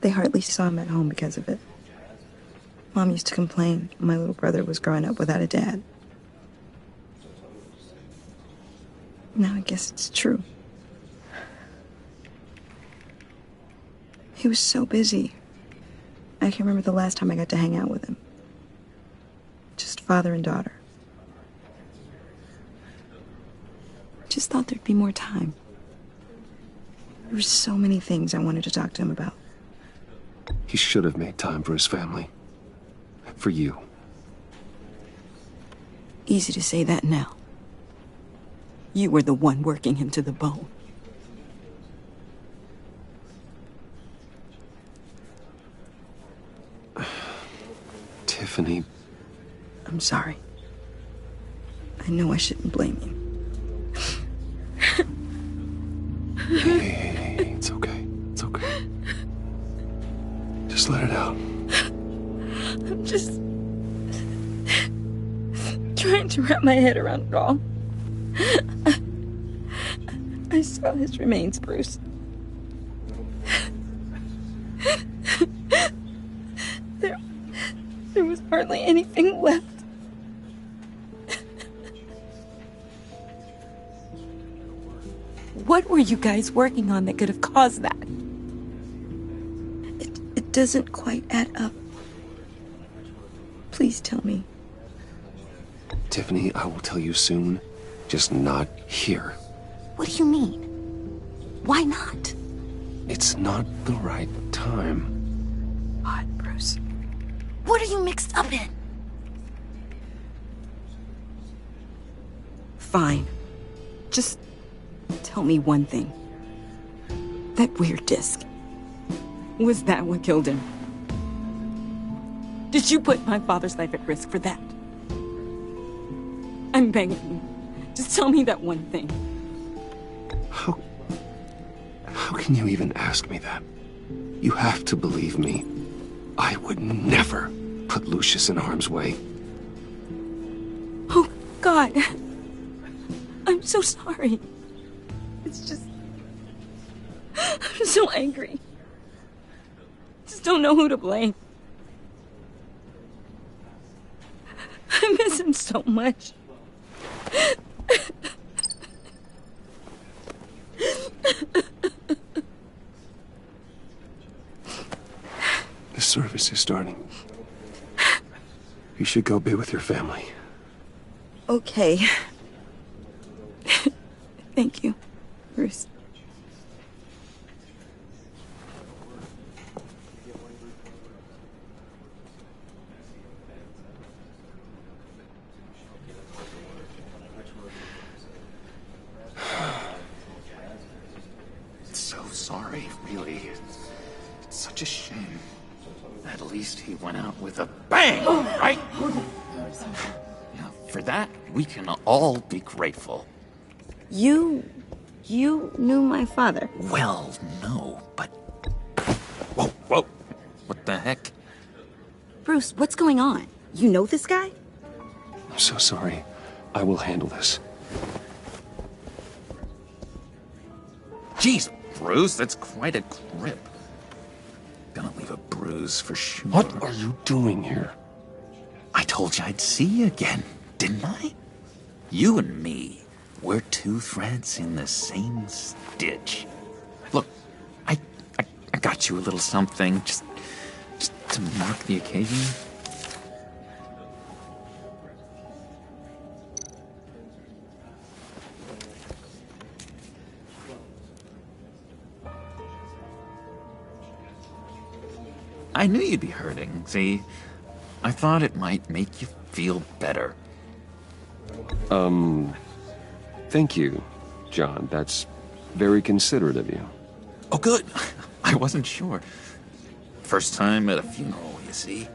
They hardly saw him at home because of it. Mom used to complain my little brother was growing up without a dad. Now I guess it's true. He was so busy. I can remember the last time I got to hang out with him. Just father and daughter. Just thought there'd be more time. There were so many things I wanted to talk to him about. He should have made time for his family. For you. Easy to say that now. You were the one working him to the bone. Tiffany. I'm sorry. I know I shouldn't blame you. Hey, it's okay. It's okay. Just let it out. I'm just trying to wrap my head around it all. I saw his remains, Bruce. There was hardly anything left. What were you guys working on that could have caused that? It doesn't quite add up. Please tell me. Tiffany, I will tell you soon. Just not here. What do you mean? Why not? It's not the right time. What, Bruce? What are you mixed up in? Fine. Just tell me one thing. That weird disc. Was that what killed him? Did you put my father's life at risk for that? I'm begging you. Just tell me that one thing. How can you even ask me that? You have to believe me. I would never put Lucius in harm's way. Oh, God. I'm so sorry. It's just... I'm so angry. Just don't know who to blame. I miss him so much. The service is starting. You should go be with your family. Okay. Thank you, Bruce. So sorry, really. It's such a shame. At least he went out with a bang, right? Now, for that, we can all be grateful. You knew my father? Well, no, but... Whoa. What the heck? Bruce, what's going on? You know this guy? I'm so sorry. I will handle this. Jeez, Bruce, that's quite a grip. Gonna leave a bruise for sure. What are you doing here? I told you I'd see you again, didn't I? You and me, we're two threads in the same stitch. Look, I got you a little something, just to mark the occasion. I knew you'd be hurting, see? I thought it might make you feel better. Thank you, John. That's very considerate of you. Oh, good. I wasn't sure. First time at a funeral, you see?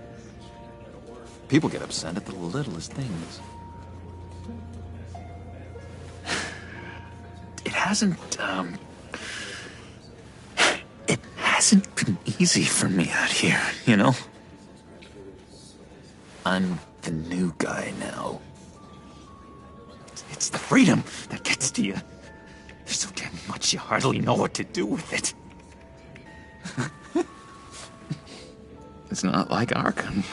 People get upset at the littlest things. It hasn't been easy for me out here, you know? I'm the new guy now. It's the freedom that gets to you. There's so damn much you hardly know what to do with it. It's not like Arkham.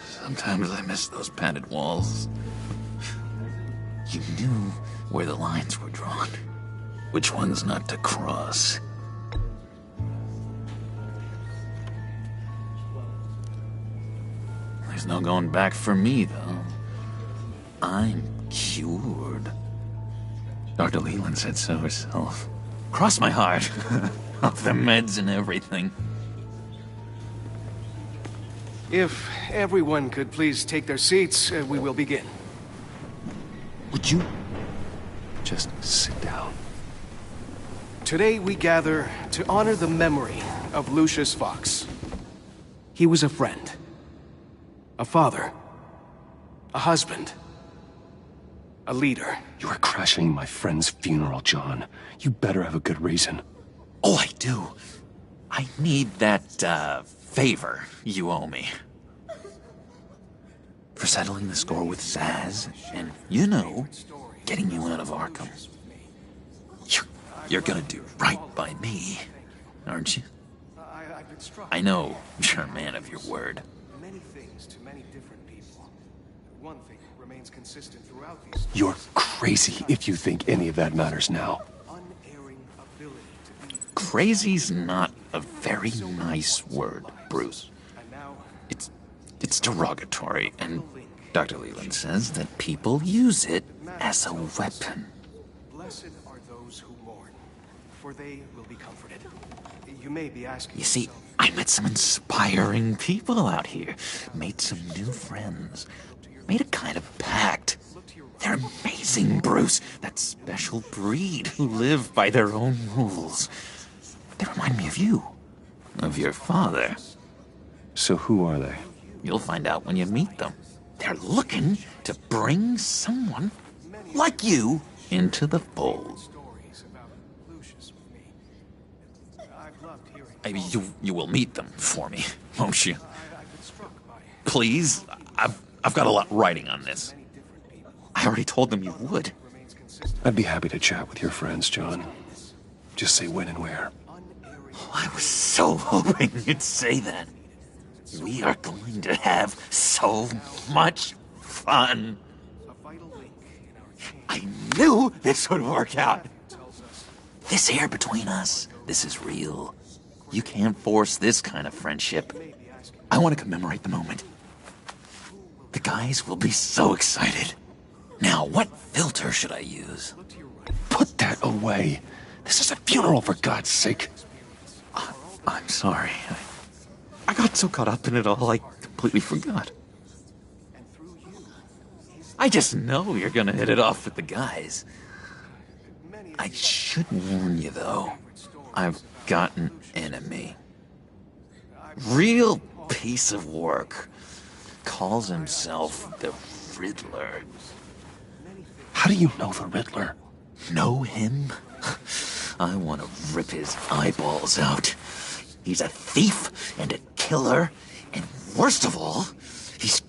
Sometimes I miss those padded walls. You knew where the lines were drawn, which ones not to cross. There's no going back for me, though. I'm cured. Dr. Leland said so herself. Cross my heart. Off the meds and everything. If everyone could please take their seats, we will begin. Would you just sit down? Today we gather to honor the memory of Lucius Fox. He was a friend, a father, a husband, a leader. You are crashing my friend's funeral, John. You better have a good reason. Oh, I do. I need that, favor you owe me. For settling the score with Zsasz, and, you know, getting you out of Arkham. You're gonna do right by me, aren't you? I know you're a man of your word. Many things to many different people. One thing remains consistent throughout these. You're crazy if you think any of that matters now. Crazy's not a very nice word, Bruce. It's derogatory, and Dr. Leland says that people use it as a weapon. Blessed are those who mourn, for they will be comforted. You may be asking. You see, I met some inspiring people out here. Made some new friends. Made a kind of pact. They're amazing, Bruce. That special breed who live by their own rules. They remind me of you. Of your father. So who are they? You'll find out when you meet them. They're looking to bring someone like you into the fold. You will meet them for me, won't you? Please? I've got a lot riding on this. I already told them you would. I'd be happy to chat with your friends, John. Just say when and where. Oh, I was so hoping you'd say that. We are going to have so much fun. I knew this would work out. This air between us, this is real. You can't force this kind of friendship. I want to commemorate the moment. The guys will be so excited. Now, what filter should I use? Put that away. This is a funeral, for God's sake. I'm sorry. I got so caught up in it all, I completely forgot. I just know you're gonna hit it off with the guys. I should warn you, though. I've got an enemy. Real piece of work. Calls himself the Riddler. How do you know the Riddler? Know him? I want to rip his eyeballs out. He's a thief and a killer, and worst of all, he's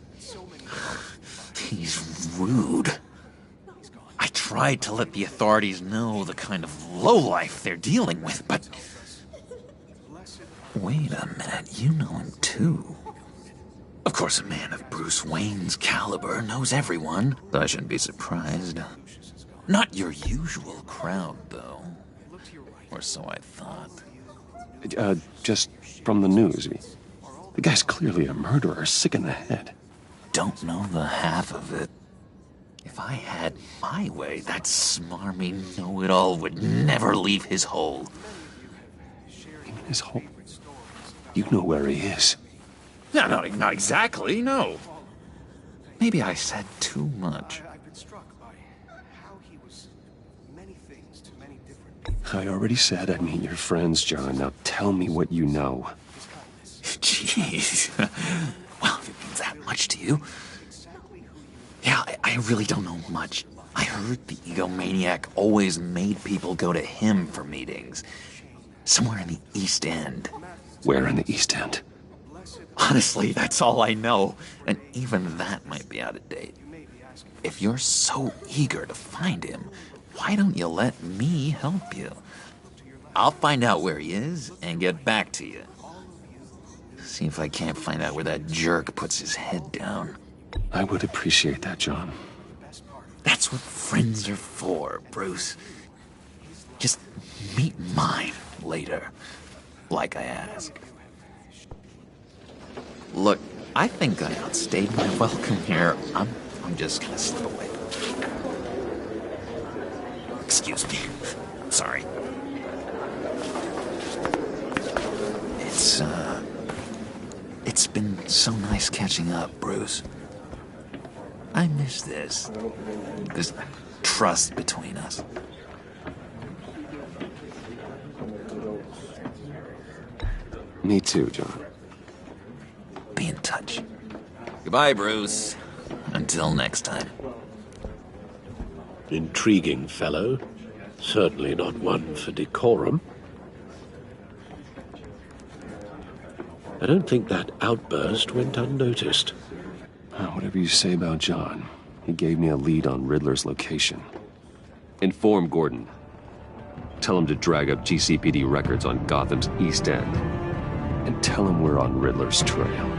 rude. I tried to let the authorities know the kind of lowlife they're dealing with, but... Wait a minute, you know him too. Of course, a man of Bruce Wayne's caliber knows everyone, so I shouldn't be surprised. Not your usual crowd, though. Or so I thought. Just from the news. The guy's clearly a murderer, sick in the head. Don't know the half of it. If I had my way, that smarmy know-it-all would never leave his hole. Even his hole? You know where he is. No, not exactly, no. Maybe I said too much. I already said I'd meet your friends, John. Now tell me what you know. Jeez. Well, if it means that much to you. Yeah, I really don't know much. I heard the egomaniac always made people go to him for meetings. Somewhere in the East End. Where in the East End? Honestly, that's all I know, and even that might be out of date. If you're so eager to find him, why don't you let me help you? I'll find out where he is and get back to you. See if I can't find out where that jerk puts his head down. I would appreciate that, John. That's what friends are for, Bruce. Just meet mine later, like I asked. Look, I think I outstayed my welcome here. I'm just gonna slip away. Excuse me. I'm sorry. It's been so nice catching up, Bruce. I miss this trust between us. Me too, John. Be in touch. Goodbye, Bruce. Until next time. Intriguing fellow. Certainly not one for decorum. I don't think that outburst went unnoticed. Whatever you say about John, he gave me a lead on Riddler's location. Inform Gordon. Tell him to drag up GCPD records on Gotham's East End. And tell him we're on Riddler's trail.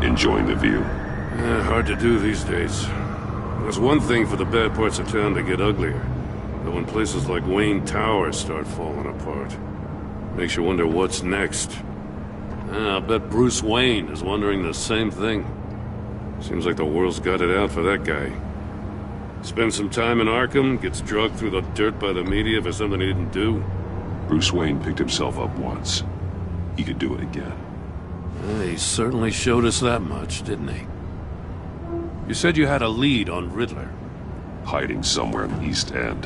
Enjoying the view? Hard to do these days. There's one thing for the bad parts of town to get uglier. But when places like Wayne Tower start falling apart, makes you wonder what's next. I'll bet Bruce Wayne is wondering the same thing. Seems like the world's got it out for that guy. Spends some time in Arkham, gets drugged through the dirt by the media for something he didn't do. Bruce Wayne picked himself up once. He could do it again. He certainly showed us that much, didn't he? You said you had a lead on Riddler. Hiding somewhere in the East End.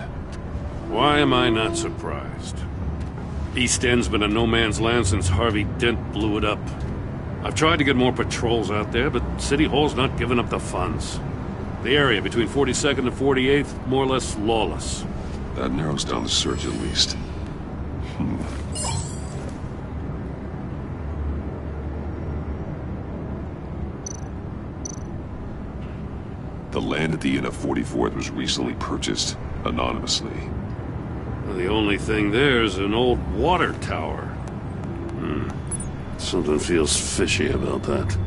Why am I not surprised? East End's been a no-man's land since Harvey Dent blew it up. I've tried to get more patrols out there, but City Hall's not giving up the funds. The area between 42nd and 48th, more or less lawless. That narrows down the search at least. The land at the end of 44th was recently purchased, anonymously. The only thing there is an old water tower. Something feels fishy about that.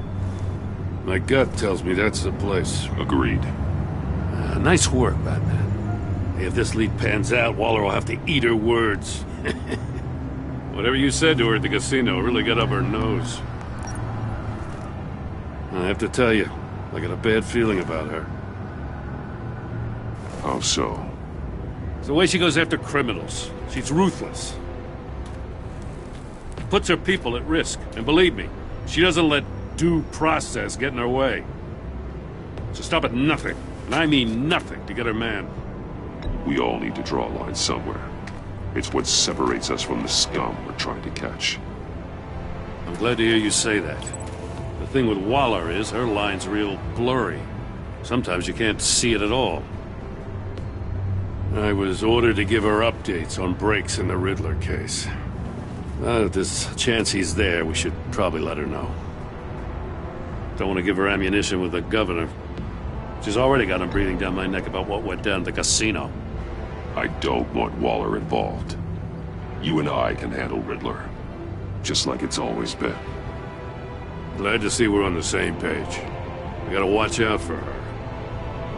My gut tells me that's the place. Agreed. Nice work, Batman. If this lead pans out, Waller will have to eat her words. Whatever you said to her at the casino really got up her nose. I have to tell you, I got a bad feeling about her. How so? It's the way she goes after criminals. She's ruthless. Puts her people at risk. And believe me, she doesn't let due process get in her way. So stop at nothing, and I mean nothing, to get her man. We all need to draw a line somewhere. It's what separates us from the scum we're trying to catch. I'm glad to hear you say that. The thing with Waller is her line's real blurry. Sometimes you can't see it at all. I was ordered to give her updates on breaks in the Riddler case. If there's a chance he's there, we should probably let her know. Don't want to give her ammunition with the governor. She's already got him breathing down my neck about what went down at the casino. I don't want Waller involved. You and I can handle Riddler. Just like it's always been. Glad to see we're on the same page. We gotta watch out for her.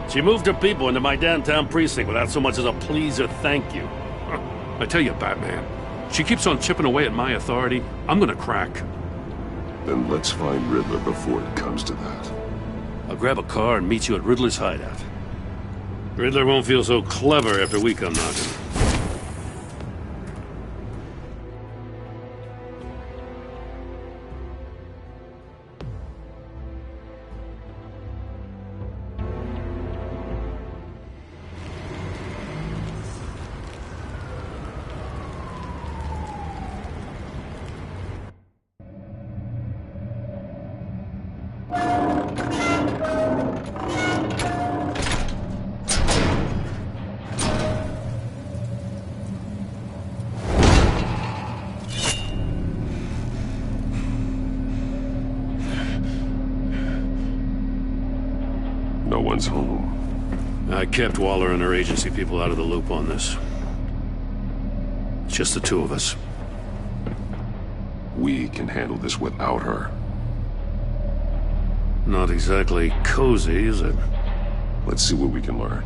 She moved her people into my downtown precinct without so much as a please or thank you. I tell you, Batman, she keeps on chipping away at my authority, I'm gonna crack. Then let's find Riddler before it comes to that. I'll grab a car and meet you at Riddler's hideout. Riddler won't feel so clever after we come knocking. Rickman's home. I kept Waller and her agency people out of the loop on this. It's just the two of us. We can handle this without her. Not exactly cozy, is it? Let's see what we can learn.